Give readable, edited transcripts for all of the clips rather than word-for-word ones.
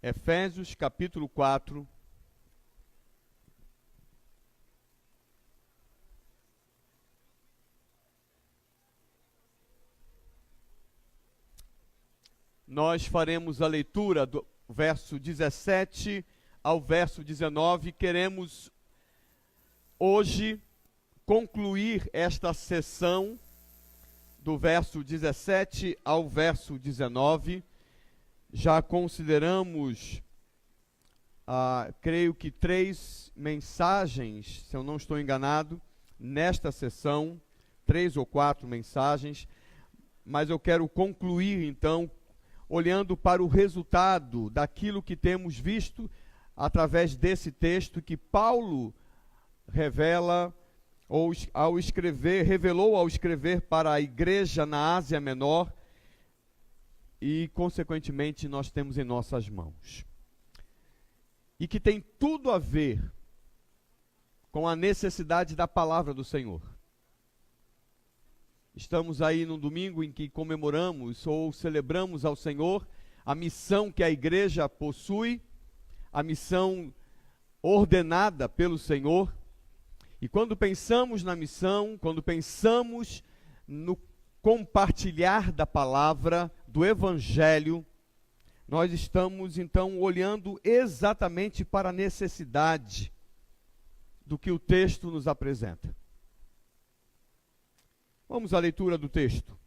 Efésios capítulo 4. Nós faremos a leitura do verso 17 ao verso 19. Queremos hoje concluir esta sessão do verso 17 ao verso 19. Já consideramos, creio que 3 mensagens, se eu não estou enganado, nesta sessão, 3 ou 4 mensagens, mas eu quero concluir então, olhando para o resultado daquilo que temos visto através desse texto que Paulo revela, ou revelou ao escrever para a igreja na Ásia Menor, e consequentemente nós temos em nossas mãos. E que tem tudo a ver com a necessidade da palavra do Senhor. Estamos aí num domingo em que comemoramos ou celebramos ao Senhor a missão que a igreja possui, a missão ordenada pelo Senhor. E quando pensamos na missão, quando pensamos no compartilhar da palavra, do Evangelho, nós estamos então olhando exatamente para a necessidade do que o texto nos apresenta. Vamos à leitura do texto.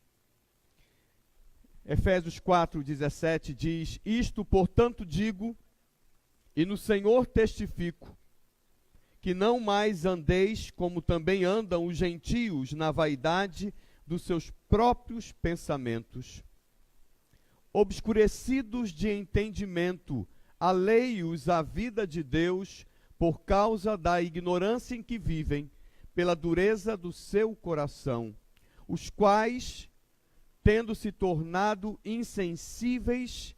Efésios 4:17 diz: Isto, portanto, digo, e no Senhor testifico, que não mais andeis como também andam os gentios na vaidade dos seus próprios pensamentos, obscurecidos de entendimento, alheios à vida de Deus por causa da ignorância em que vivem, pela dureza do seu coração, os quais, tendo se tornado insensíveis,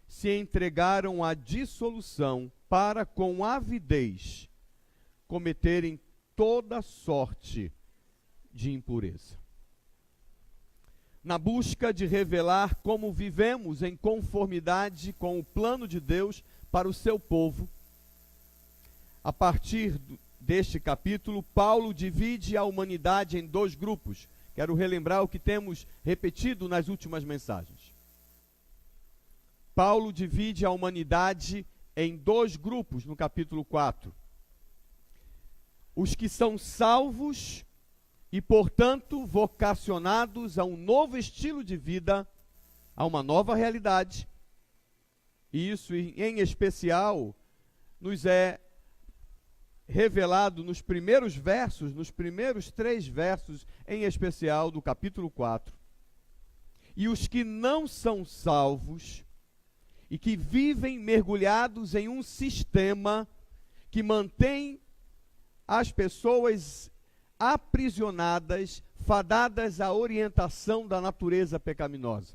se entregaram à dissolução para, com avidez, cometerem toda sorte de impureza. Na busca de revelar como vivemos em conformidade com o plano de Deus para o seu povo, a partir deste capítulo, Paulo divide a humanidade em 2 grupos. Quero relembrar o que temos repetido nas últimas mensagens. Paulo divide a humanidade em 2 grupos no capítulo 4. Os que são salvos e, portanto, vocacionados a um novo estilo de vida, a uma nova realidade. E isso, em especial, nos é revelado nos primeiros versos, nos primeiros 3 versos, em especial, do capítulo 4. E os que não são salvos e que vivem mergulhados em um sistema que mantém as pessoas aprisionadas, fadadas à orientação da natureza pecaminosa.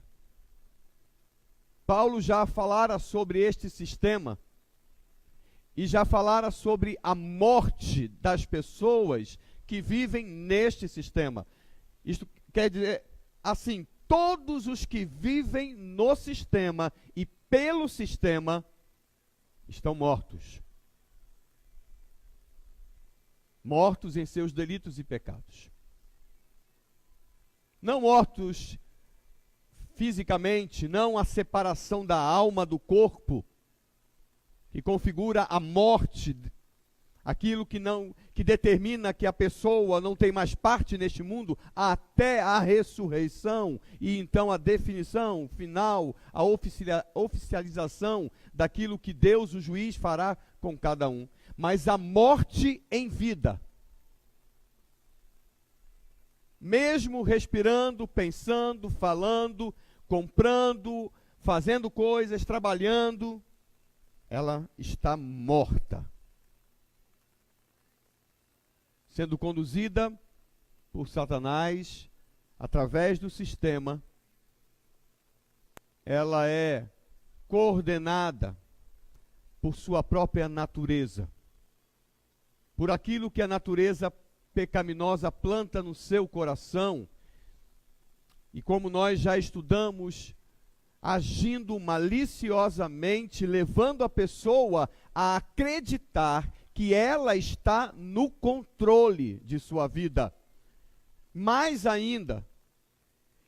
Paulo já falara sobre este sistema e já falara sobre a morte das pessoas que vivem neste sistema. Isto quer dizer, assim, todos os que vivem no sistema e pelo sistema estão mortos. Mortos em seus delitos e pecados. Não mortos fisicamente, não a separação da alma do corpo, que configura a morte, aquilo que determina que a pessoa não tem mais parte neste mundo, até a ressurreição, e então a definição final, a oficialização daquilo que Deus, o juiz, fará com cada um. Mas a morte em vida. Mesmo respirando, pensando, falando, comprando, fazendo coisas, trabalhando, ela está morta. Sendo conduzida por Satanás, através do sistema, ela é coordenada por sua própria natureza, por aquilo que a natureza pecaminosa planta no seu coração. E como nós já estudamos agindo maliciosamente, levando a pessoa a acreditar que ela está no controle de sua vida. Mais ainda,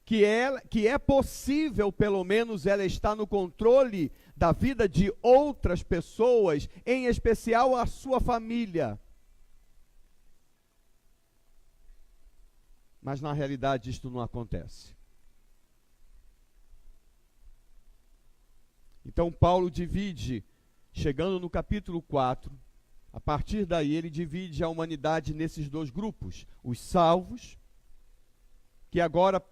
que é possível, pelo menos, ela estar no controle da vida de outras pessoas, em especial a sua família. Mas na realidade isto não acontece. Então Paulo divide, chegando no capítulo 4, a partir daí ele divide a humanidade nesses dois grupos: os salvos, que agora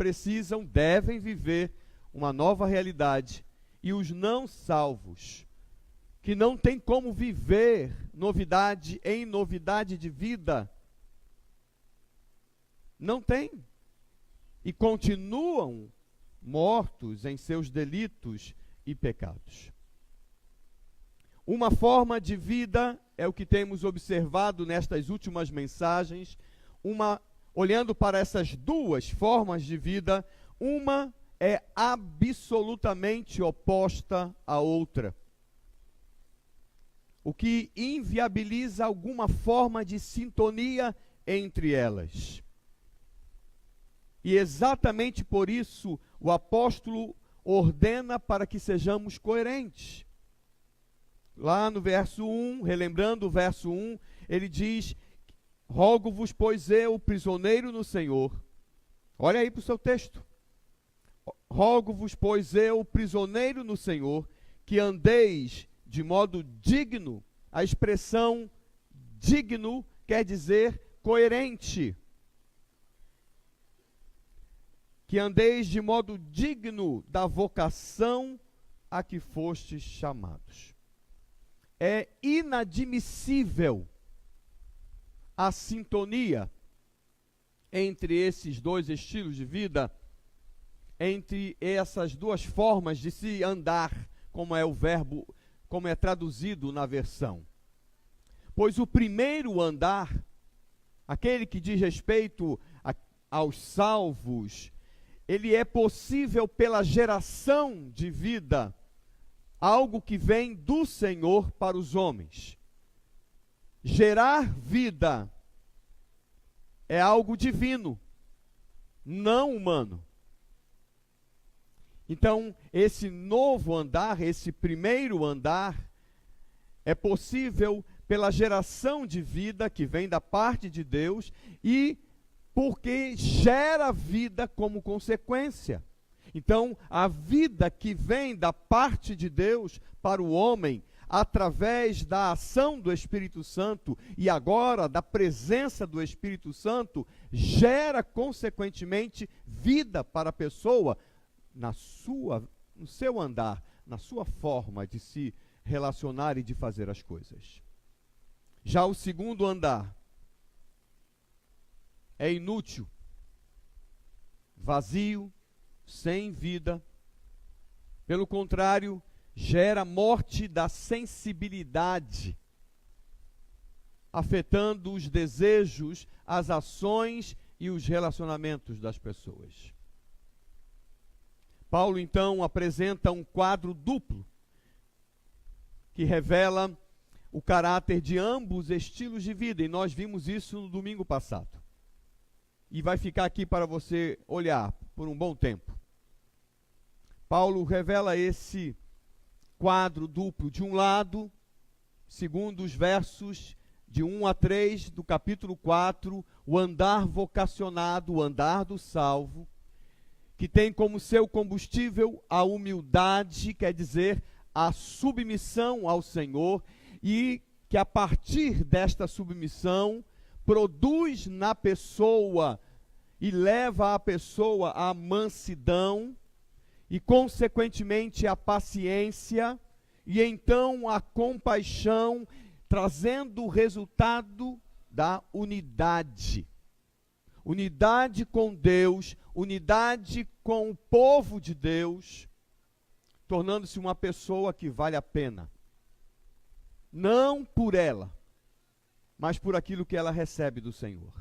devem viver uma nova realidade, e os não salvos, que não têm como viver novidade de vida. Não tem. E continuam mortos em seus delitos e pecados. Uma forma de vida é o que temos observado nestas últimas mensagens, olhando para essas duas formas de vida, uma é absolutamente oposta à outra, o que inviabiliza alguma forma de sintonia entre elas. E exatamente por isso o apóstolo ordena para que sejamos coerentes. Lá no verso 1, relembrando o verso 1, ele diz: rogo-vos, pois eu, prisioneiro no Senhor. Olha aí para o seu texto. Rogo-vos, pois eu, prisioneiro no Senhor, que andeis de modo digno. A expressão digno quer dizer coerente. Que andeis de modo digno da vocação a que fostes chamados. É inadmissível a sintonia entre esses dois estilos de vida, entre essas duas formas de se andar, como é o verbo, como é traduzido na versão. Pois o primeiro andar, aquele que diz respeito aos salvos, ele é possível pela geração de vida, algo que vem do Senhor para os homens. Gerar vida é algo divino, não humano. Então, esse novo andar, esse primeiro andar, é possível pela geração de vida que vem da parte de Deus e porque gera vida como consequência. Então, a vida que vem da parte de Deus para o homem, através da ação do Espírito Santo e agora da presença do Espírito Santo, gera consequentemente vida para a pessoa no seu andar, na sua forma de se relacionar e de fazer as coisas. Já o segundo andar é inútil, vazio, sem vida. Pelo contrário, gera morte da sensibilidade, afetando os desejos, as ações e os relacionamentos das pessoas. Paulo, então, apresenta um quadro duplo, que revela o caráter de ambos estilos de vida, e nós vimos isso no domingo passado. E vai ficar aqui para você olhar por um bom tempo. Paulo revela esse quadro duplo. De um lado, segundo os versos de 1 a 3 do capítulo 4, o andar vocacionado, o andar do salvo, que tem como seu combustível a humildade, quer dizer, a submissão ao Senhor, e que a partir desta submissão produz na pessoa e leva a pessoa à mansidão e, consequentemente, à paciência e então à compaixão, trazendo o resultado da unidade. Unidade com Deus, unidade com o povo de Deus, tornando-se uma pessoa que vale a pena. Não por ela, mas por aquilo que ela recebe do Senhor.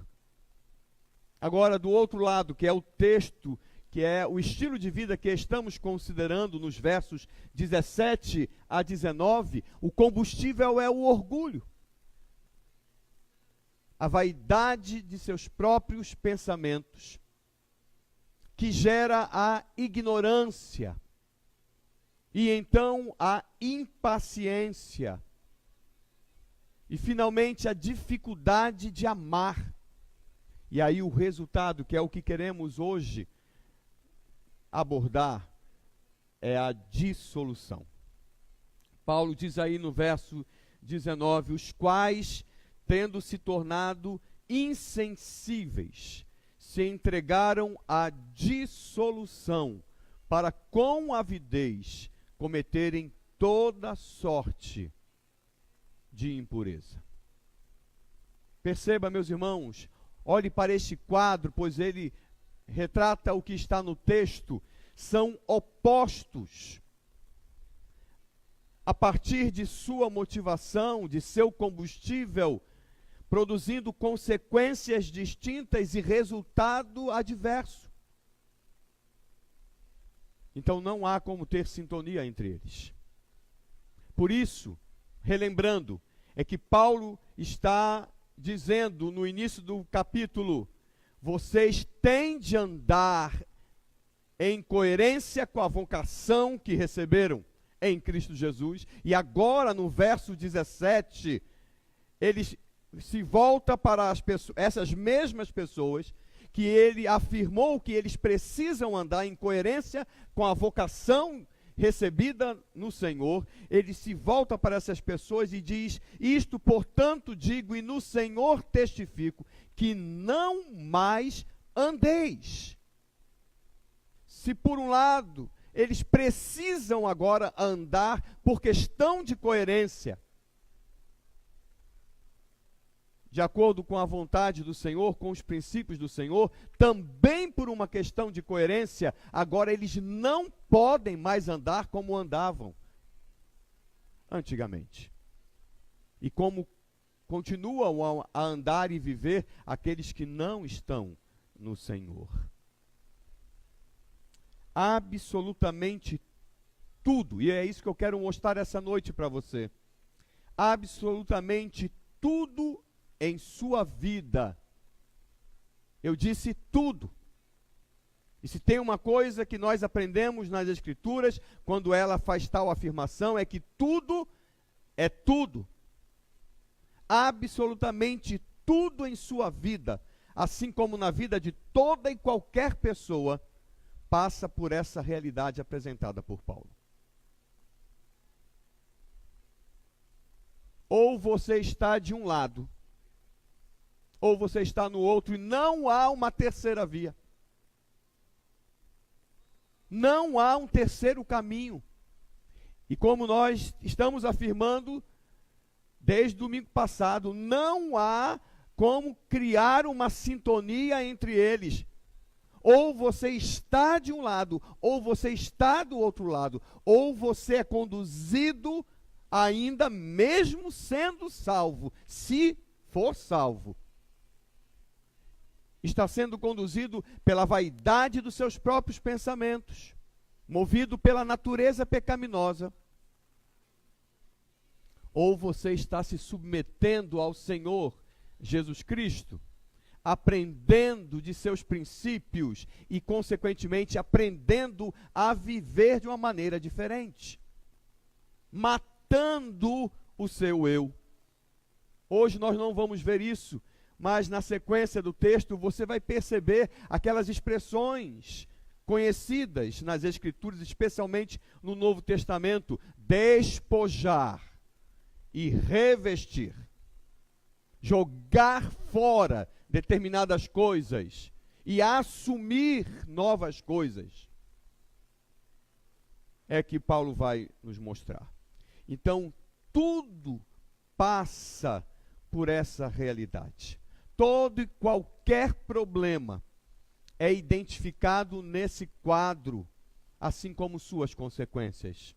Agora, do outro lado, que é o texto que é o estilo de vida que estamos considerando nos versos 17 a 19, o combustível é o orgulho. A vaidade de seus próprios pensamentos, que gera a ignorância e então a impaciência e finalmente a dificuldade de amar. E aí o resultado, que é o que queremos hoje abordar, é a dissolução. Paulo diz aí no verso 19, os quais, tendo se tornado insensíveis, se entregaram à dissolução, para com avidez cometerem toda sorte de impureza. Perceba, meus irmãos, olhe para este quadro, pois ele retrata o que está no texto, são opostos. A partir de sua motivação, de seu combustível, produzindo consequências distintas e resultado adverso. Então não há como ter sintonia entre eles. Por isso, relembrando, é que Paulo está dizendo no início do capítulo, vocês têm de andar em coerência com a vocação que receberam em Cristo Jesus. E agora no verso 17, eles se volta para essas mesmas pessoas que ele afirmou que eles precisam andar em coerência com a vocação recebida no Senhor. Ele se volta para essas pessoas e diz, isto portanto digo e no Senhor testifico, que não mais andeis. Se por um lado eles precisam agora andar por questão de coerência, de acordo com a vontade do Senhor, com os princípios do Senhor, também por uma questão de coerência, agora eles não podem mais andar como andavam antigamente. E como continuam a andar e viver aqueles que não estão no Senhor. Absolutamente tudo, e é isso que eu quero mostrar essa noite para você, absolutamente tudo em sua vida, eu disse tudo, e se tem uma coisa que nós aprendemos nas Escrituras, quando ela faz tal afirmação, é que tudo é tudo, absolutamente tudo em sua vida, assim como na vida de toda e qualquer pessoa, passa por essa realidade apresentada por Paulo. Ou você está de um lado, ou você está no outro, e não há uma terceira via. Não há um terceiro caminho. E como nós estamos afirmando desde domingo passado, não há como criar uma sintonia entre eles. Ou você está de um lado, ou você está do outro lado, ou você é conduzido ainda mesmo sendo salvo, se for salvo. Está sendo conduzido pela vaidade dos seus próprios pensamentos, movido pela natureza pecaminosa. Ou você está se submetendo ao Senhor Jesus Cristo, aprendendo de seus princípios e, consequentemente, aprendendo a viver de uma maneira diferente, matando o seu eu. Hoje nós não vamos ver isso, mas na sequência do texto você vai perceber aquelas expressões conhecidas nas Escrituras, especialmente no Novo Testamento: despojar e revestir, jogar fora determinadas coisas e assumir novas coisas. É que Paulo vai nos mostrar. Então, tudo passa por essa realidade. Todo e qualquer problema é identificado nesse quadro, assim como suas consequências.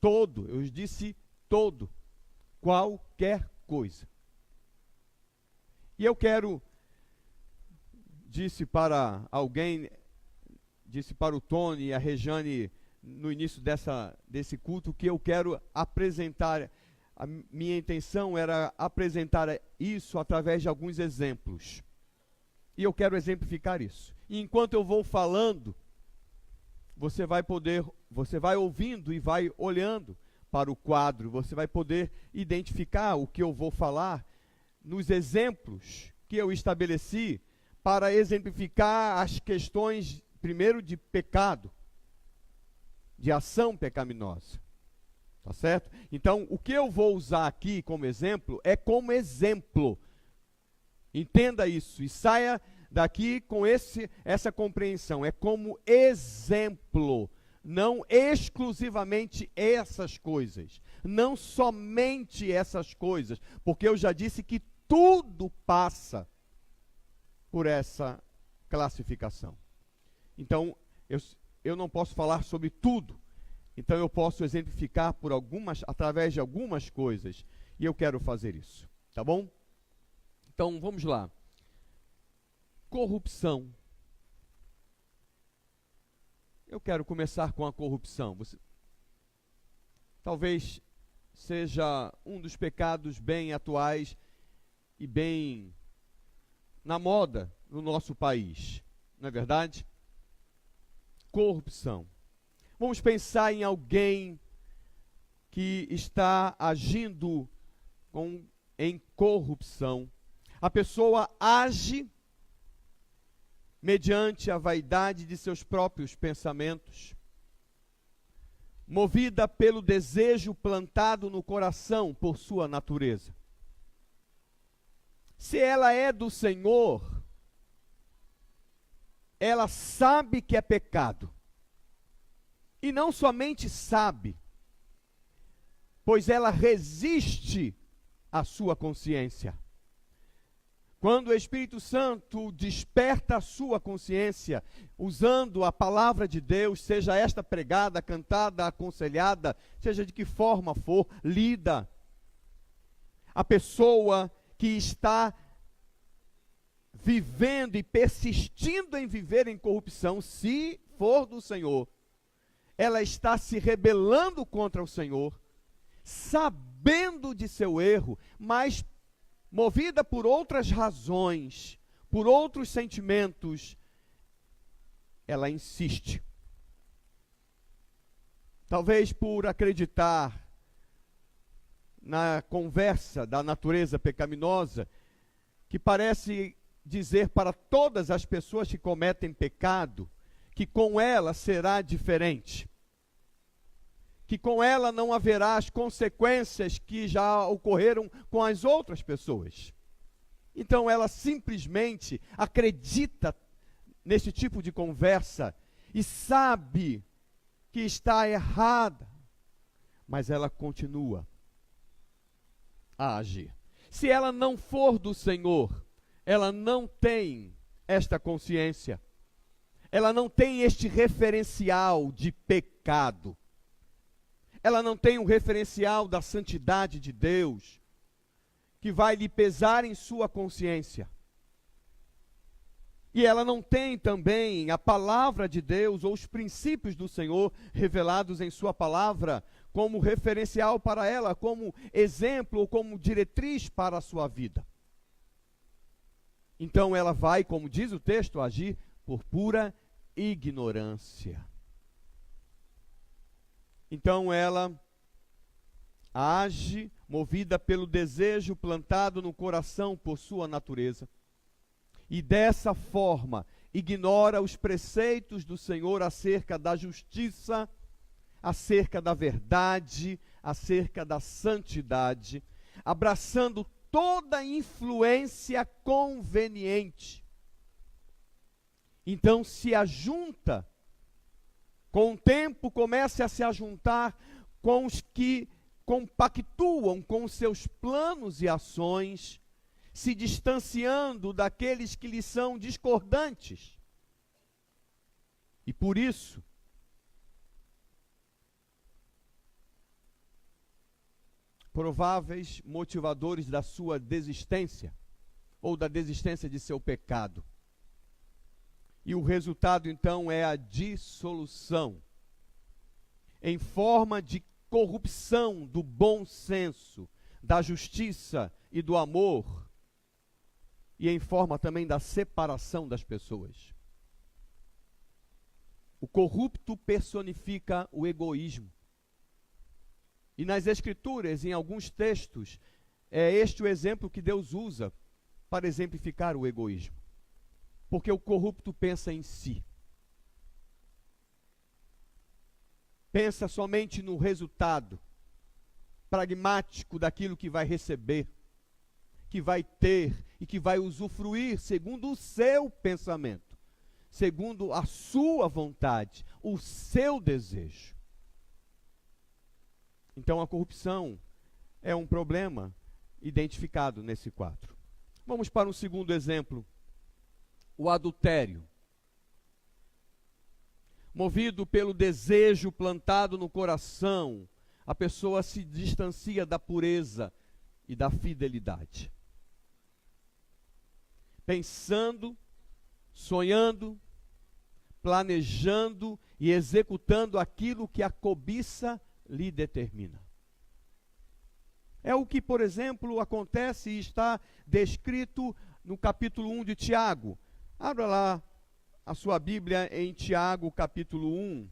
Todo, eu disse todo, qualquer coisa. E eu quero disse para alguém, disse para o Tony e a Rejane no início desse culto, que eu quero apresentar, a minha intenção era apresentar isso através de alguns exemplos. E eu quero exemplificar isso. E enquanto eu vou falando, você vai ouvindo e vai olhando para o quadro, você vai poder identificar o que eu vou falar nos exemplos que eu estabeleci para exemplificar as questões, primeiro, de pecado, de ação pecaminosa. Tá certo? Então, o que eu vou usar aqui como exemplo é como exemplo. Entenda isso e saia daqui com essa compreensão. É como exemplo, não exclusivamente essas coisas, não somente essas coisas, porque eu já disse que tudo passa por essa classificação. Então, eu não posso falar sobre tudo. Então eu posso exemplificar através de algumas coisas. E eu quero fazer isso. Tá bom? Então vamos lá. Corrupção. Eu quero começar com a corrupção. Talvez seja um dos pecados bem atuais e bem na moda no nosso país. Não é verdade? Corrupção. Vamos pensar em alguém que está agindo em corrupção. A pessoa age mediante a vaidade de seus próprios pensamentos, movida pelo desejo plantado no coração por sua natureza. Se ela é do Senhor, ela sabe que é pecado. E não somente sabe, pois ela resiste à sua consciência. Quando o Espírito Santo desperta a sua consciência, usando a palavra de Deus, seja esta pregada, cantada, aconselhada, seja de que forma for, lida, a pessoa que está vivendo e persistindo em viver em corrupção, se for do Senhor, ela está se rebelando contra o Senhor, sabendo de seu erro, mas movida por outras razões, por outros sentimentos, ela insiste. Talvez por acreditar na conversa da natureza pecaminosa, que parece dizer para todas as pessoas que cometem pecado, que com ela será diferente, que com ela não haverá as consequências que já ocorreram com as outras pessoas. Então ela simplesmente acredita nesse tipo de conversa e sabe que está errada, mas ela continua a agir. Se ela não for do Senhor, ela não tem esta consciência. Ela não tem este referencial de pecado. Ela não tem um referencial da santidade de Deus, que vai lhe pesar em sua consciência. E ela não tem também a palavra de Deus ou os princípios do Senhor revelados em sua palavra como referencial para ela, como exemplo ou como diretriz para a sua vida. Então ela vai, como diz o texto, agir por pura ignorância. Então ela age movida pelo desejo plantado no coração por sua natureza. E dessa forma ignora os preceitos do Senhor acerca da justiça, acerca da verdade, acerca da santidade, abraçando toda influência conveniente. Então se ajunta, com o tempo começa a se ajuntar com os que compactuam com seus planos e ações, se distanciando daqueles que lhe são discordantes. E por isso, prováveis motivadores da sua desistência, ou da desistência de seu pecado. E o resultado, então, é a dissolução, em forma de corrupção do bom senso, da justiça e do amor, e em forma também da separação das pessoas. O corrupto personifica o egoísmo. E nas Escrituras, em alguns textos, é este o exemplo que Deus usa para exemplificar o egoísmo. Porque o corrupto pensa em si. Pensa somente no resultado pragmático daquilo que vai receber, que vai ter e que vai usufruir segundo o seu pensamento, segundo a sua vontade, o seu desejo. Então a corrupção é um problema identificado nesse quadro. Vamos para um segundo exemplo, o adultério. Movido pelo desejo plantado no coração, a pessoa se distancia da pureza e da fidelidade. Pensando, sonhando, planejando e executando aquilo que a cobiça lhe determina. É o que, por exemplo, acontece e está descrito no capítulo 1 de Tiago. Abra lá a sua Bíblia em Tiago, capítulo 1.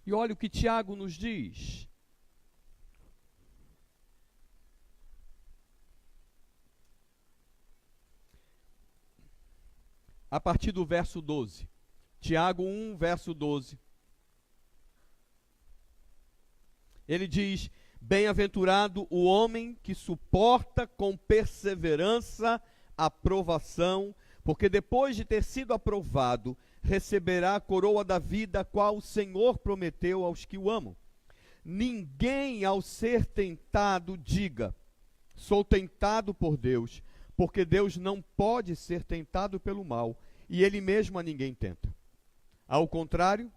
E olha o que Tiago nos diz. A partir do verso 12. Tiago 1, verso 12. Ele diz: bem-aventurado o homem que suporta com perseverança a provação, porque depois de ter sido aprovado, receberá a coroa da vida, a qual o Senhor prometeu aos que o amam. Ninguém, ao ser tentado, diga: sou tentado por Deus, porque Deus não pode ser tentado pelo mal, e Ele mesmo a ninguém tenta. Ao contrário,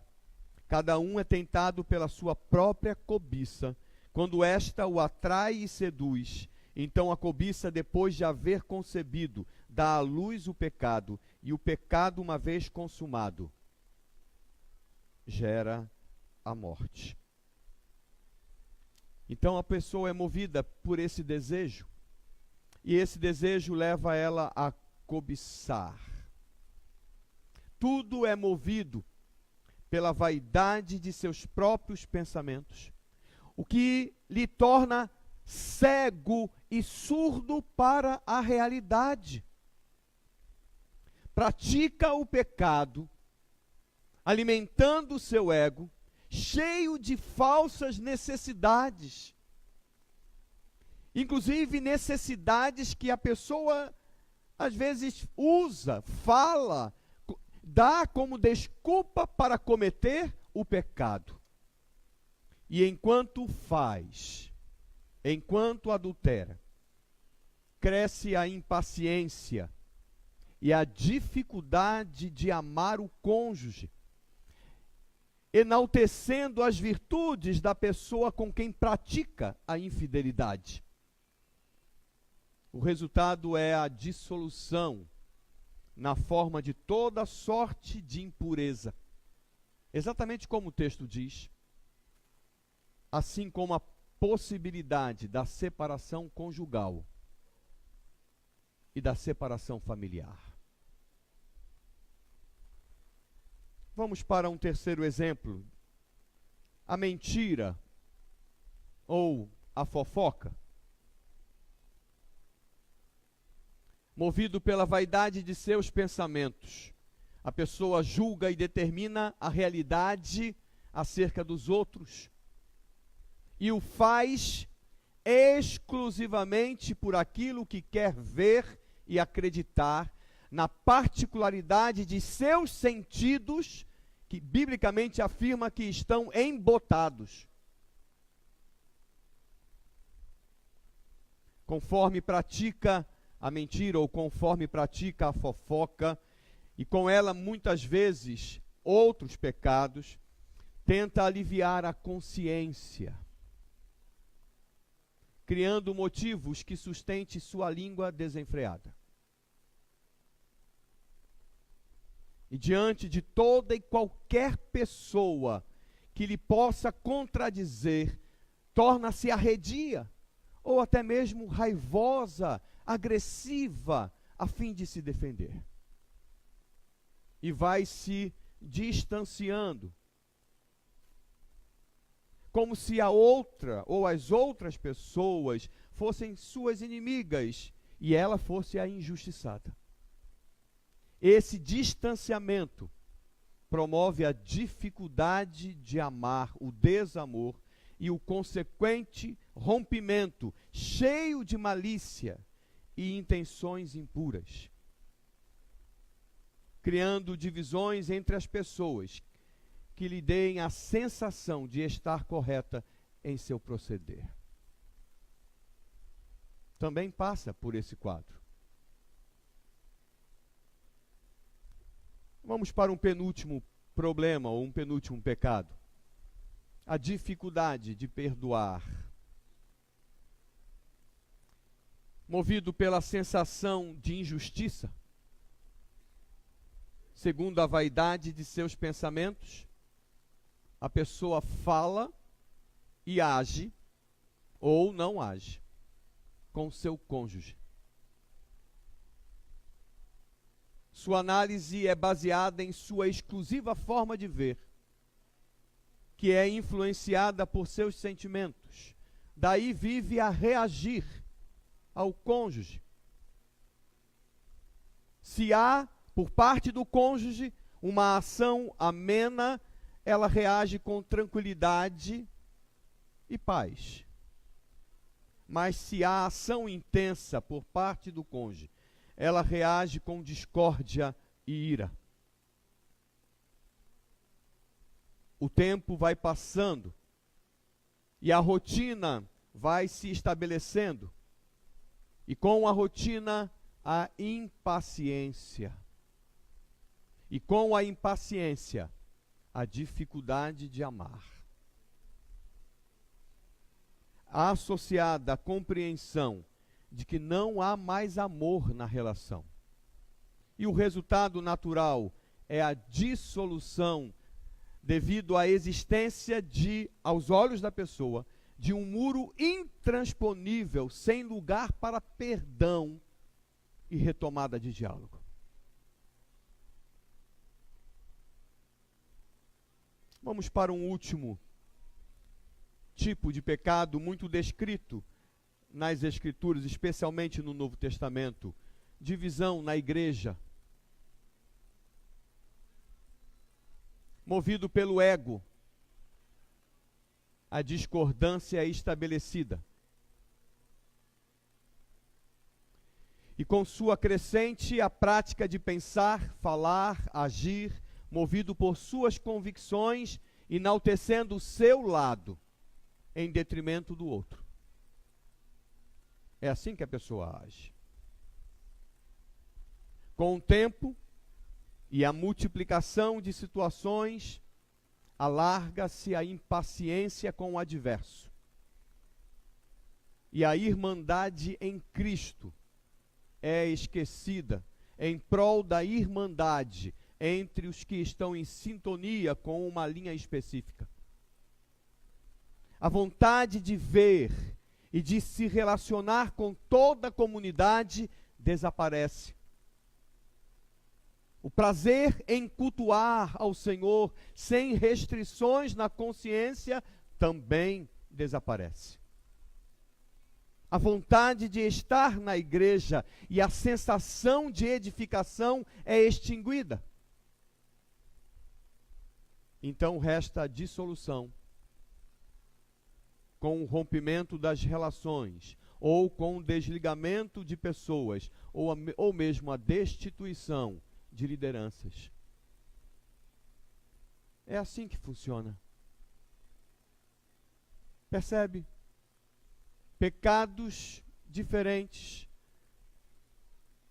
cada um é tentado pela sua própria cobiça. Quando esta o atrai e seduz, então a cobiça, depois de haver concebido, dá à luz o pecado, e o pecado, uma vez consumado, gera a morte. Então a pessoa é movida por esse desejo, e esse desejo leva ela a cobiçar. Tudo é movido pela vaidade de seus próprios pensamentos, o que lhe torna cego e surdo para a realidade. Pratica o pecado, alimentando o seu ego, cheio de falsas necessidades. Inclusive necessidades que a pessoa às vezes usa, fala, dá como desculpa para cometer o pecado. E enquanto faz, enquanto adultera, cresce a impaciência e a dificuldade de amar o cônjuge, enaltecendo as virtudes da pessoa com quem pratica a infidelidade. O resultado é a dissolução na forma de toda sorte de impureza. Exatamente como o texto diz, assim como a possibilidade da separação conjugal e da separação familiar. Vamos para um terceiro exemplo. A mentira ou a fofoca. Movido pela vaidade de seus pensamentos, a pessoa julga e determina a realidade acerca dos outros e o faz exclusivamente por aquilo que quer ver e acreditar, na particularidade de seus sentidos, que biblicamente afirma que estão embotados. Conforme pratica a mentira ou conforme pratica a fofoca, e com ela muitas vezes outros pecados, tenta aliviar a consciência, criando motivos que sustente sua língua desenfreada. E diante de toda e qualquer pessoa que lhe possa contradizer, torna-se arredia, ou até mesmo raivosa, agressiva, a fim de se defender. E vai se distanciando, como se a outra ou as outras pessoas fossem suas inimigas e ela fosse a injustiçada. Esse distanciamento promove a dificuldade de amar, o desamor e o consequente rompimento, cheio de malícia e intenções impuras, criando divisões entre as pessoas que lhe deem a sensação de estar correta em seu proceder. Também passa por esse quadro. Vamos para um penúltimo problema, ou um penúltimo pecado. A dificuldade de perdoar. Movido pela sensação de injustiça, segundo a vaidade de seus pensamentos, a pessoa fala e age, ou não age, com seu cônjuge. Sua análise é baseada em sua exclusiva forma de ver, que é influenciada por seus sentimentos. Daí vive a reagir ao cônjuge. Se há, por parte do cônjuge, uma ação amena, ela reage com tranquilidade e paz. Mas se há ação intensa por parte do cônjuge, ela reage com discórdia e ira. O tempo vai passando e a rotina vai se estabelecendo. E com a rotina, a impaciência. E com a impaciência, a dificuldade de amar. Associada à compreensão de que não há mais amor na relação. E o resultado natural é a dissolução devido à existência de, aos olhos da pessoa, de um muro intransponível, sem lugar para perdão e retomada de diálogo. Vamos para um último tipo de pecado muito descrito nas Escrituras, especialmente no Novo Testamento: divisão na igreja, movido pelo ego. A discordância é estabelecida. E com sua crescente, a prática de pensar, falar, agir, movido por suas convicções, enaltecendo o seu lado, em detrimento do outro. É assim que a pessoa age. Com o tempo e a multiplicação de situações, alarga-se a impaciência com o adverso. E a irmandade em Cristo é esquecida em prol da irmandade entre os que estão em sintonia com uma linha específica. A vontade de ver e de se relacionar com toda a comunidade desaparece. O prazer em cultuar ao Senhor sem restrições na consciência também desaparece. A vontade de estar na igreja e a sensação de edificação é extinguida. Então resta a dissolução, com o rompimento das relações, ou com o desligamento de pessoas, ou mesmo a destituição de lideranças. É assim que funciona. Percebe? Pecados diferentes,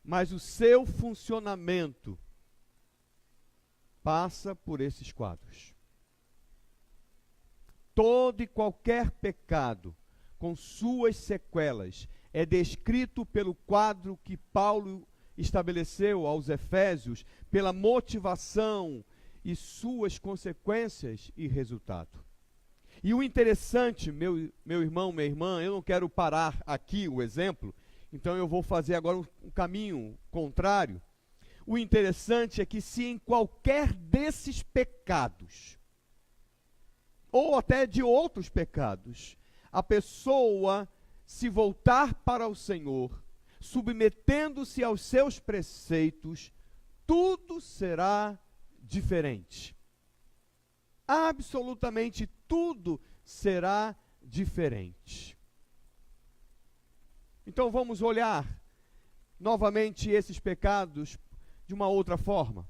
mas o seu funcionamento passa por esses quadros. Todo e qualquer pecado, com suas sequelas, é descrito pelo quadro que Paulo estabeleceu aos Efésios pela motivação e suas consequências e resultado. E o interessante, meu irmão, minha irmã, eu não quero parar aqui o exemplo, então eu vou fazer agora um caminho contrário. O interessante é que se em qualquer desses pecados, ou até de outros pecados, a pessoa se voltar para o Senhor, submetendo-se aos seus preceitos, tudo será diferente. Absolutamente tudo será diferente. Então vamos olhar novamente esses pecados de uma outra forma.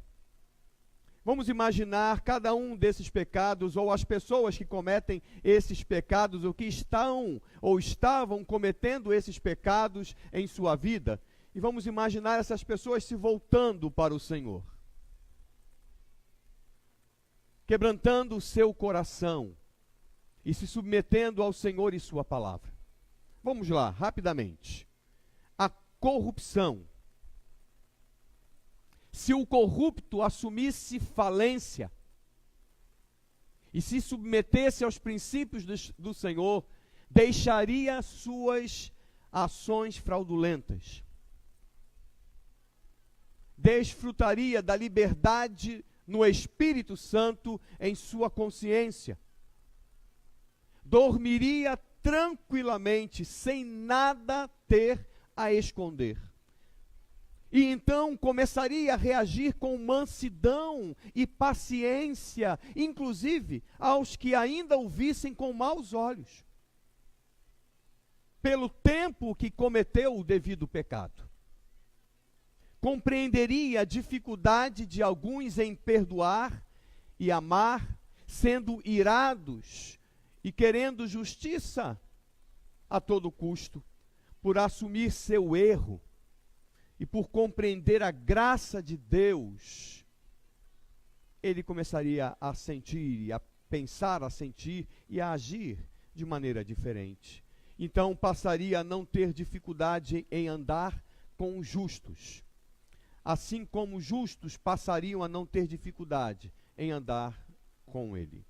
Vamos imaginar cada um desses pecados, ou as pessoas que cometem esses pecados, ou que estão ou estavam cometendo esses pecados em sua vida, e vamos imaginar essas pessoas se voltando para o Senhor, quebrantando o seu coração e se submetendo ao Senhor e sua palavra. Vamos lá, rapidamente. A corrupção. Se o corrupto assumisse falência e se submetesse aos princípios do Senhor, deixaria suas ações fraudulentas. Desfrutaria da liberdade no Espírito Santo em sua consciência. Dormiria tranquilamente, sem nada ter a esconder. E então começaria a reagir com mansidão e paciência, inclusive aos que ainda o vissem com maus olhos, pelo tempo que cometeu o devido pecado. Compreenderia a dificuldade de alguns em perdoar e amar, sendo irados e querendo justiça a todo custo, por assumir seu erro e por compreender a graça de Deus. Ele começaria a sentir, a pensar, a sentir e a agir de maneira diferente. Então passaria a não ter dificuldade em andar com os justos, assim como os justos passariam a não ter dificuldade em andar com ele.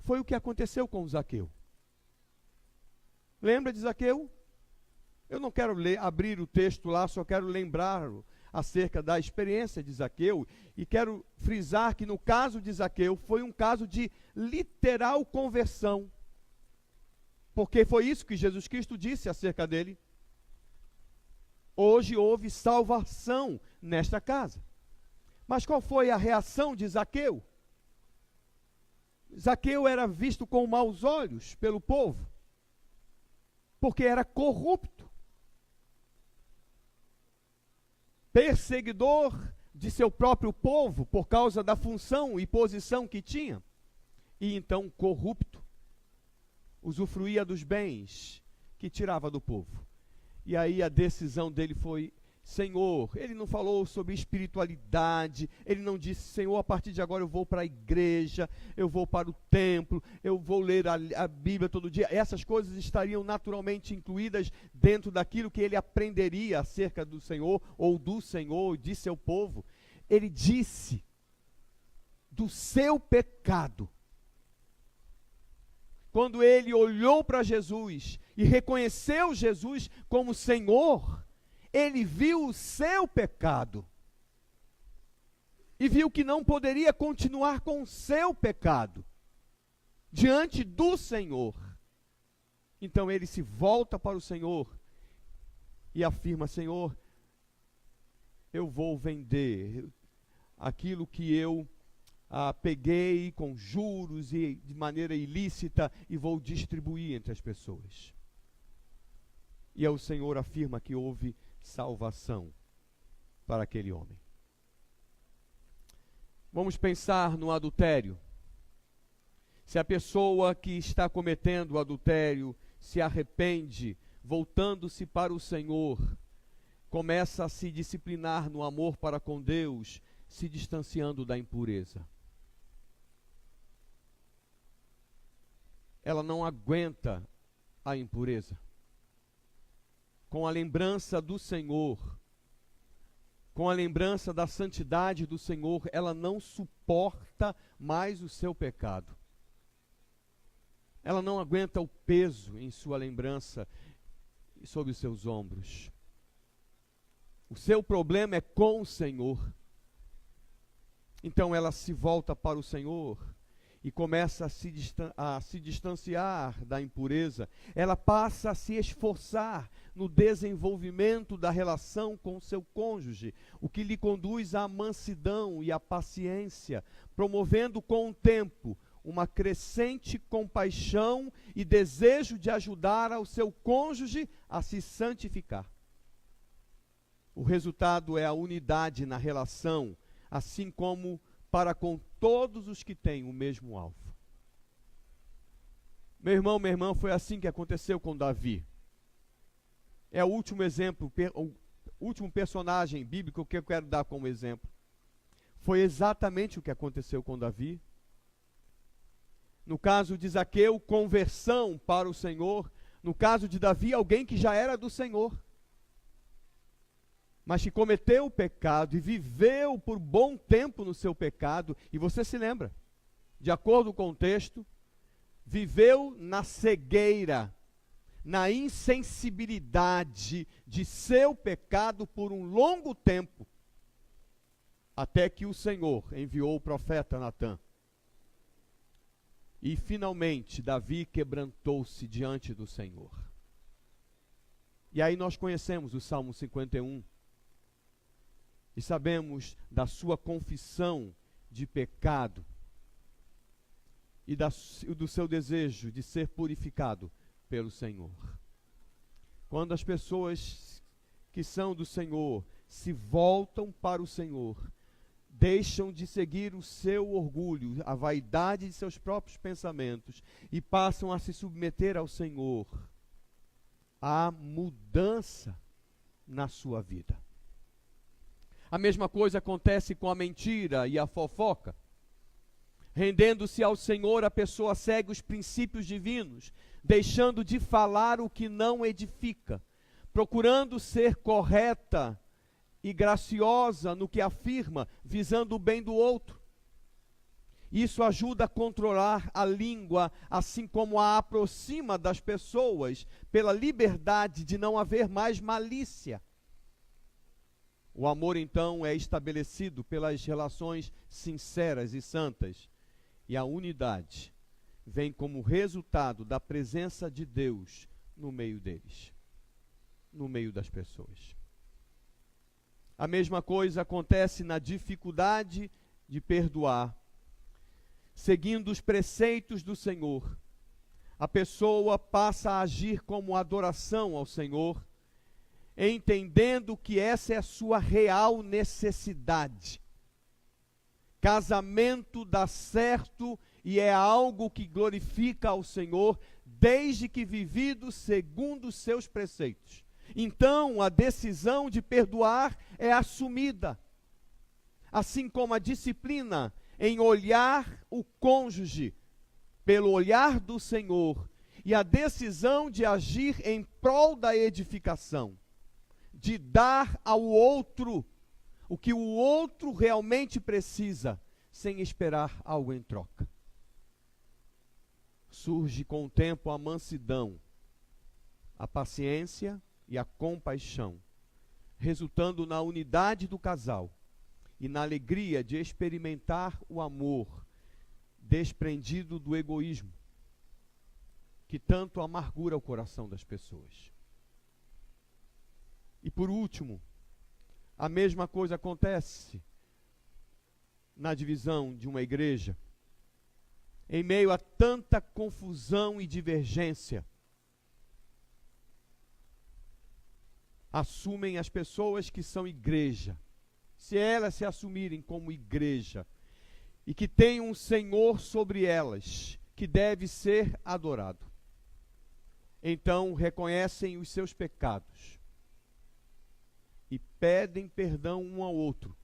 Foi o que aconteceu com Zaqueu. Lembra de Zaqueu? Eu não quero abrir o texto lá, só quero lembrar acerca da experiência de Zaqueu, e quero frisar que no caso de Zaqueu foi um caso de literal conversão, porque foi isso que Jesus Cristo disse acerca dele. Hoje houve salvação nesta casa. Mas qual foi a reação de Zaqueu? Zaqueu era visto com maus olhos pelo povo, porque era corrupto, perseguidor de seu próprio povo, por causa da função e posição que tinha, e então corrupto, usufruía dos bens que tirava do povo. E aí a decisão dele foi: Senhor, ele não falou sobre espiritualidade, ele não disse: Senhor, a partir de agora eu vou para a igreja, eu vou para o templo, eu vou ler a Bíblia todo dia. Essas coisas estariam naturalmente incluídas dentro daquilo que ele aprenderia acerca do Senhor, ou do Senhor, de seu povo. Ele disse do seu pecado. Quando ele olhou para Jesus e reconheceu Jesus como Senhor, ele viu o seu pecado e viu que não poderia continuar com o seu pecado diante do Senhor. Então ele se volta para o Senhor e afirma: Senhor, eu vou vender aquilo que eu peguei com juros e de maneira ilícita e vou distribuir entre as pessoas. E aí o Senhor afirma que houve salvação para aquele homem. Vamos pensar no adultério. Se a pessoa que está cometendo o adultério se arrepende, voltando-se para o Senhor, começa a se disciplinar no amor para com Deus, se distanciando da impureza. Ela não aguenta a impureza. Com a lembrança do Senhor, com a lembrança da santidade do Senhor, ela não suporta mais o seu pecado. Ela não aguenta o peso em sua lembrança e sobre os seus ombros. O seu problema é com o Senhor. Então ela se volta para o Senhor e começa a se distanciar da impureza. Ela passa a se esforçar no desenvolvimento da relação com seu cônjuge, o que lhe conduz à mansidão e à paciência, promovendo com o tempo uma crescente compaixão e desejo de ajudar ao seu cônjuge a se santificar. O resultado é a unidade na relação, assim como para com todos os que têm o mesmo alvo. Meu irmão, minha irmã, foi assim que aconteceu com Davi. É o último exemplo, o último personagem bíblico que eu quero dar como exemplo. Foi exatamente o que aconteceu com Davi. No caso de Zaqueu, conversão para o Senhor. No caso de Davi, alguém que já era do Senhor, mas que cometeu o pecado e viveu por bom tempo no seu pecado. E você se lembra, de acordo com o texto, viveu na cegueira, na insensibilidade de seu pecado por um longo tempo, até que o Senhor enviou o profeta Natã. E finalmente Davi quebrantou-se diante do Senhor. E aí nós conhecemos o Salmo 51. E sabemos da sua confissão de pecado. E do seu desejo de ser purificado pelo Senhor. Quando as pessoas que são do Senhor se voltam para o Senhor, deixam de seguir o seu orgulho, a vaidade de seus próprios pensamentos e passam a se submeter ao Senhor, há mudança na sua vida. A mesma coisa acontece com a mentira e a fofoca. Rendendo-se ao Senhor, a pessoa segue os princípios divinos, deixando de falar o que não edifica, procurando ser correta e graciosa no que afirma, visando o bem do outro. Isso ajuda a controlar a língua, assim como a aproxima das pessoas, pela liberdade de não haver mais malícia. O amor, então, é estabelecido pelas relações sinceras e santas, e a unidade vem como resultado da presença de Deus no meio deles, no meio das pessoas. A mesma coisa acontece na dificuldade de perdoar. Seguindo os preceitos do Senhor, a pessoa passa a agir como adoração ao Senhor, entendendo que essa é a sua real necessidade. Casamento dá certo e é algo que glorifica ao Senhor, desde que vivido segundo os seus preceitos. Então, a decisão de perdoar é assumida, assim como a disciplina em olhar o cônjuge pelo olhar do Senhor e a decisão de agir em prol da edificação, de dar ao outro o que o outro realmente precisa, sem esperar algo em troca. Surge com o tempo a mansidão, a paciência e a compaixão, resultando na unidade do casal e na alegria de experimentar o amor desprendido do egoísmo, que tanto amargura o coração das pessoas. E por último, a mesma coisa acontece na divisão de uma igreja. Em meio a tanta confusão e divergência, assumem as pessoas que são igreja, se elas se assumirem como igreja, e que tem um Senhor sobre elas, que deve ser adorado. Então reconhecem os seus pecados e pedem perdão um ao outro,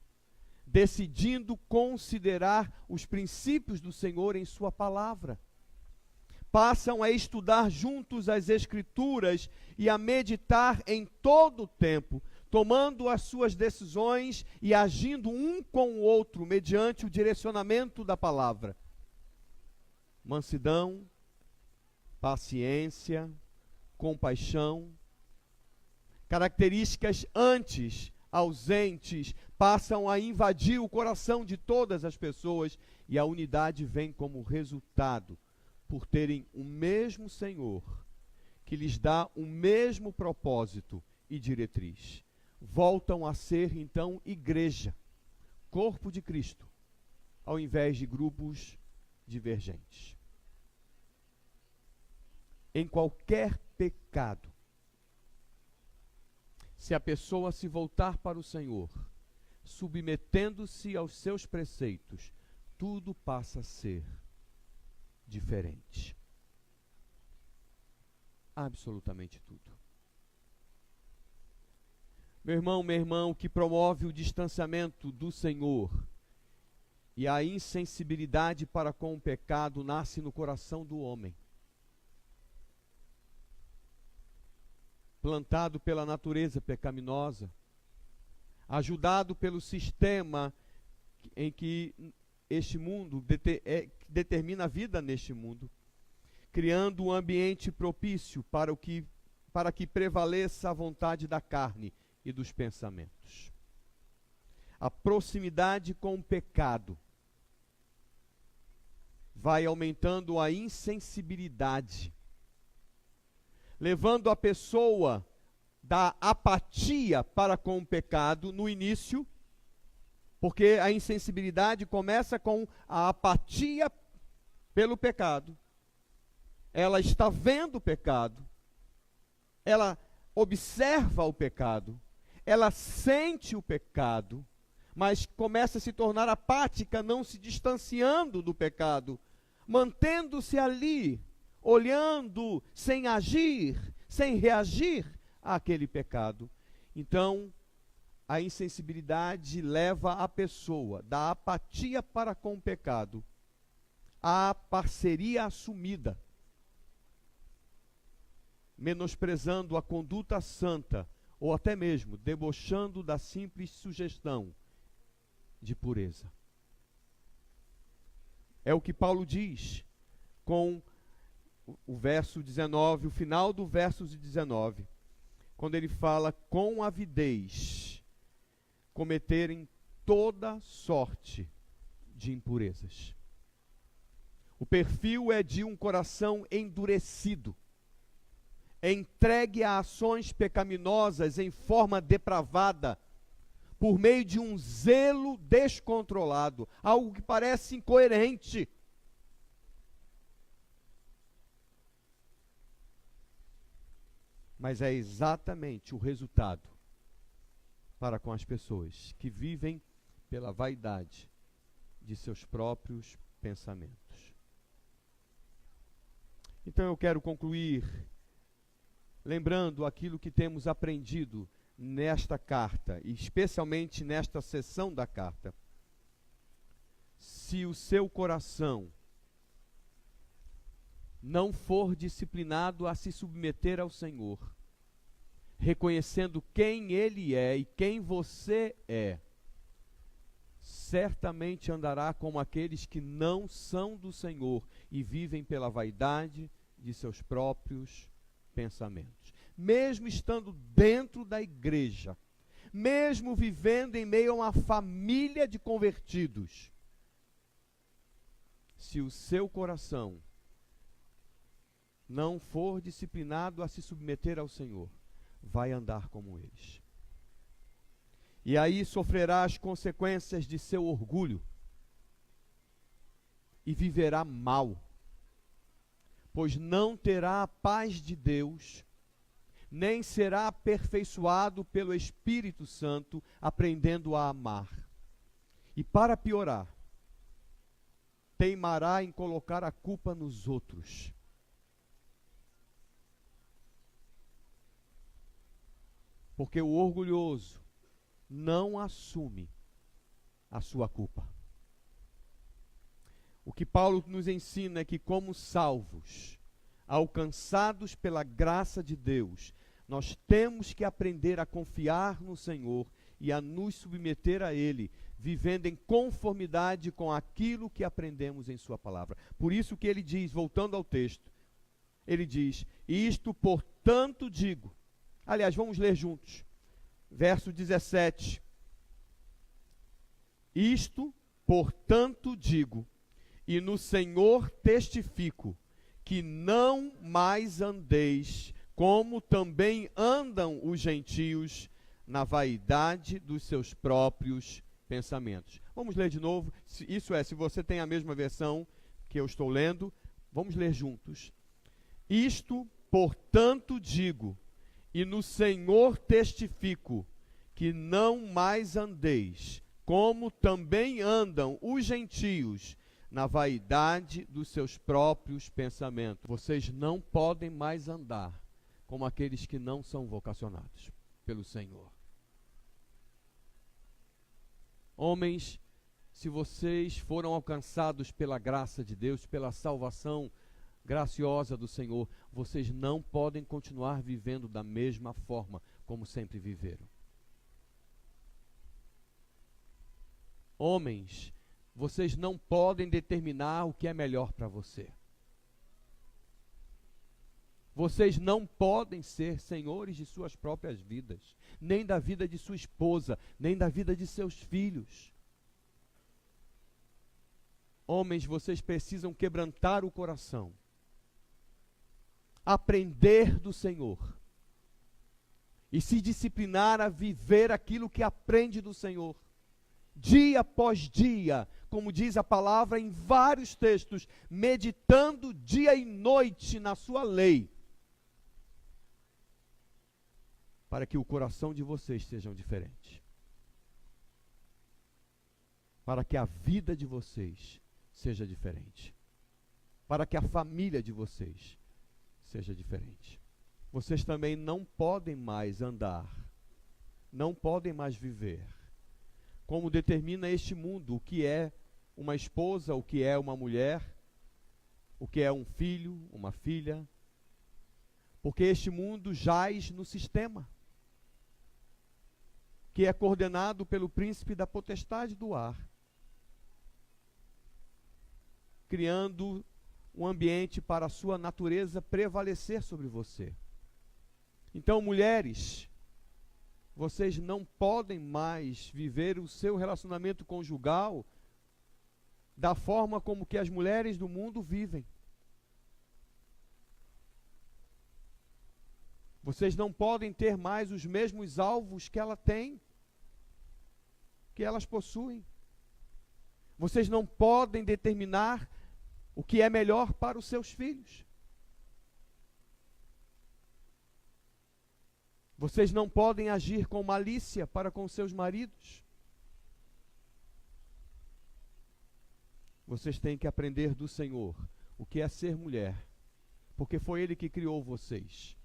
decidindo considerar os princípios do Senhor em sua palavra. Passam a estudar juntos as Escrituras e a meditar em todo o tempo tomando as suas decisões e agindo um com o outro mediante o direcionamento da palavra. Mansidão, paciência, compaixão, características antes ausentes, passam a invadir o coração de todas as pessoas, e a unidade vem como resultado, por terem o mesmo Senhor, que lhes dá o mesmo propósito e diretriz. Voltam a ser, então, igreja, corpo de Cristo, ao invés de grupos divergentes. Em qualquer pecado, se a pessoa se voltar para o Senhor, submetendo-se aos seus preceitos, tudo passa a ser diferente. Absolutamente tudo. Meu irmão, minha irmã, o que promove o distanciamento do Senhor e a insensibilidade para com o pecado nasce no coração do homem. Plantado pela natureza pecaminosa, ajudado pelo sistema em que este mundo determina a vida neste mundo, criando um ambiente propício para que prevaleça a vontade da carne e dos pensamentos. A proximidade com o pecado vai aumentando a insensibilidade, levando a pessoa da apatia para com o pecado no início, porque a insensibilidade começa com a apatia pelo pecado. Ela está vendo o pecado, ela observa o pecado, ela sente o pecado, mas começa a se tornar apática, não se distanciando do pecado, mantendo-se ali, olhando, sem agir, sem reagir àquele pecado. Então, a insensibilidade leva a pessoa da apatia para com o pecado à parceria assumida, menosprezando a conduta santa, ou até mesmo debochando da simples sugestão de pureza. É o que Paulo diz com o verso 19, o final do verso 19, quando ele fala: com avidez cometerem toda sorte de impurezas. O perfil é de um coração endurecido, entregue a ações pecaminosas em forma depravada, por meio de um zelo descontrolado, algo que parece incoerente. Mas é exatamente o resultado para com as pessoas que vivem pela vaidade de seus próprios pensamentos. Então eu quero concluir lembrando aquilo que temos aprendido nesta carta, e especialmente nesta seção da carta. Se o seu coração não for disciplinado a se submeter ao Senhor, reconhecendo quem Ele é e quem você é, certamente andará como aqueles que não são do Senhor e vivem pela vaidade de seus próprios pensamentos. Mesmo estando dentro da igreja, mesmo vivendo em meio a uma família de convertidos, se o seu coração não for disciplinado a se submeter ao Senhor, vai andar como eles. E aí sofrerá as consequências de seu orgulho e viverá mal, pois não terá a paz de Deus, nem será aperfeiçoado pelo Espírito Santo, aprendendo a amar. E para piorar, teimará em colocar a culpa nos outros. Porque o orgulhoso não assume a sua culpa. O que Paulo nos ensina é que, como salvos, alcançados pela graça de Deus, Nós temos que aprender a confiar no Senhor e a nos submeter a Ele, vivendo em conformidade com aquilo que aprendemos em sua palavra. Por isso que ele diz, voltando ao texto, ele diz, isto portanto digo. Aliás, vamos ler juntos. Verso 17. Isto, portanto, digo, e no Senhor testifico, que não mais andeis como também andam os gentios na vaidade dos seus próprios pensamentos. Vamos ler de novo. Isso é, se você tem a mesma versão que eu estou lendo, vamos ler juntos. Isto, portanto, digo, e no Senhor testifico, que não mais andeis como também andam os gentios na vaidade dos seus próprios pensamentos. Vocês não podem mais andar como aqueles que não são vocacionados pelo Senhor. Homens, se vocês foram alcançados pela graça de Deus, pela salvação graciosa do Senhor, vocês não podem continuar vivendo da mesma forma como sempre viveram. Homens, vocês não podem determinar o que é melhor para você. Vocês não podem ser senhores de suas próprias vidas, nem da vida de sua esposa, nem da vida de seus filhos. Homens, vocês precisam quebrantar o coração, aprender do Senhor e se disciplinar a viver aquilo que aprende do Senhor. Dia após dia, como diz a palavra em vários textos, meditando dia e noite na sua lei, para que o coração de vocês seja diferente, para que a vida de vocês seja diferente, para que a família de vocês seja diferente. Vocês também não podem mais andar, não podem mais viver como determina este mundo, o que é uma esposa, o que é uma mulher, o que é um filho, uma filha, porque este mundo jaz no sistema, que é coordenado pelo príncipe da potestade do ar, criando um ambiente para a sua natureza prevalecer sobre você. Então, mulheres, vocês não podem mais viver o seu relacionamento conjugal da forma como que as mulheres do mundo vivem. Vocês não podem ter mais os mesmos alvos que ela tem, que elas possuem. Vocês não podem determinar o que é melhor para os seus filhos. Vocês não podem agir com malícia para com seus maridos. Vocês têm que aprender do Senhor o que é ser mulher, porque foi Ele que criou vocês.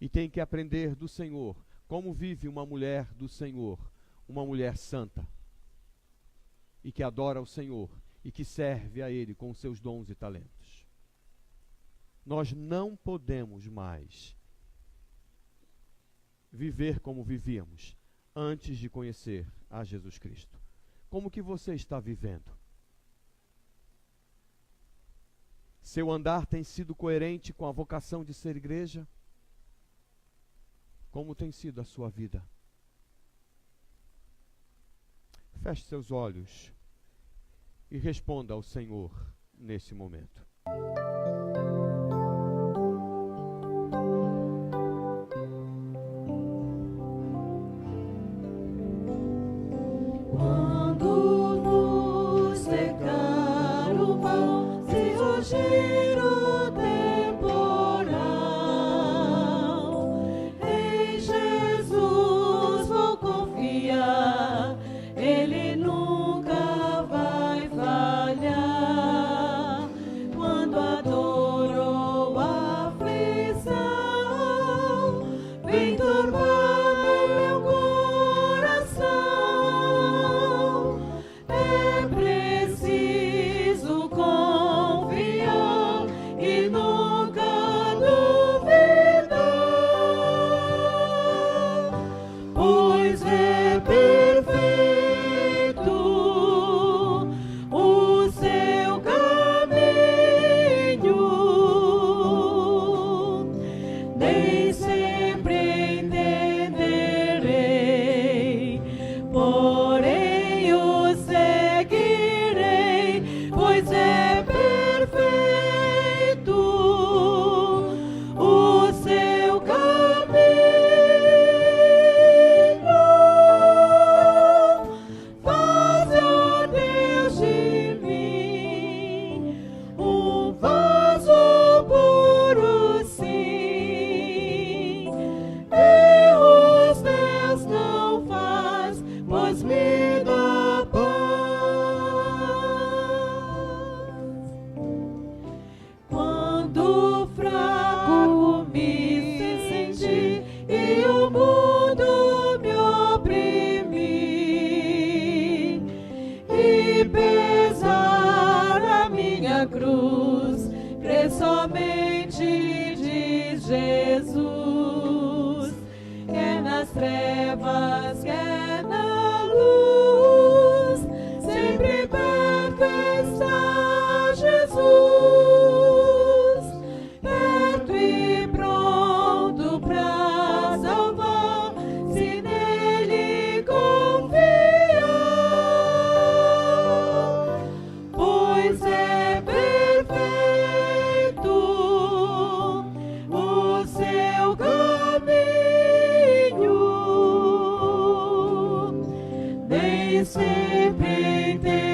E tem que aprender do Senhor como vive uma mulher do Senhor, uma mulher santa, e que adora o Senhor, e que serve a Ele com os seus dons e talentos. Nós não podemos mais viver como vivíamos antes de conhecer a Jesus Cristo. Como que você está vivendo? Seu andar tem sido coerente com a vocação de ser igreja? Como tem sido a sua vida? Feche seus olhos e responda ao Senhor nesse momento. Ele nunca vai falhar. Quando a pois me dá paz. Quando fraco me senti e o mundo me oprimi, e pesar a minha cruz, crê somente diz Jesus, quer nas trevas, quer na luz, sempre perto está Jesus, perto e pronto pra salvar, se nele confiar, pois é perfeito o seu caminho, nem sempre tem